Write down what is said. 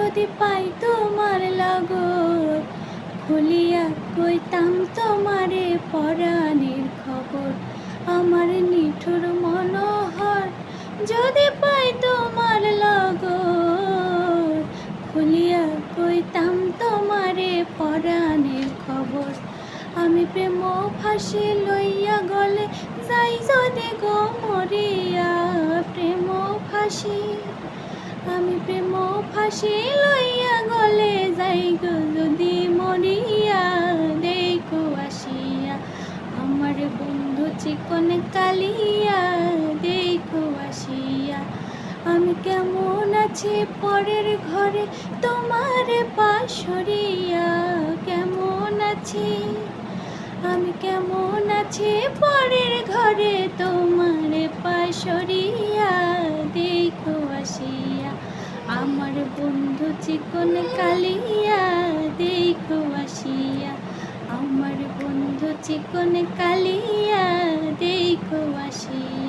যদি পাই তোমার লাগর, খুলিয়া কইতাম তোমারে পরাণের খবর। আমার নিঠুর মনোহর, যদি পাই তোমার লাগর, খুলিয়া কইতাম তোমারে পরাণের খবর। আমি প্রেম ফাঁসি লইয়া গলে যাই যদি গো মরিয়া, প্রেম ফাঁসি। আমি প্রেম ফাঁসি লইয়া গলে যাই গো যদি মরিয়া, দেখো আসিয়া আমার বন্ধু চিকন কালিয়া, দেখো আসিয়া। আমি কেমন আছি পরের ঘরে তোমার পাশরিয়া, কেমন আছি আমি কেমন আছি পরের ঘরে তোমার পাশরিয়া, দেখো আসিয়া আমার বন্ধু চিকন কালিয়া, দেখো আসিয়া আমার বন্ধু চিকন কালিয়া, দেখো আসিয়া।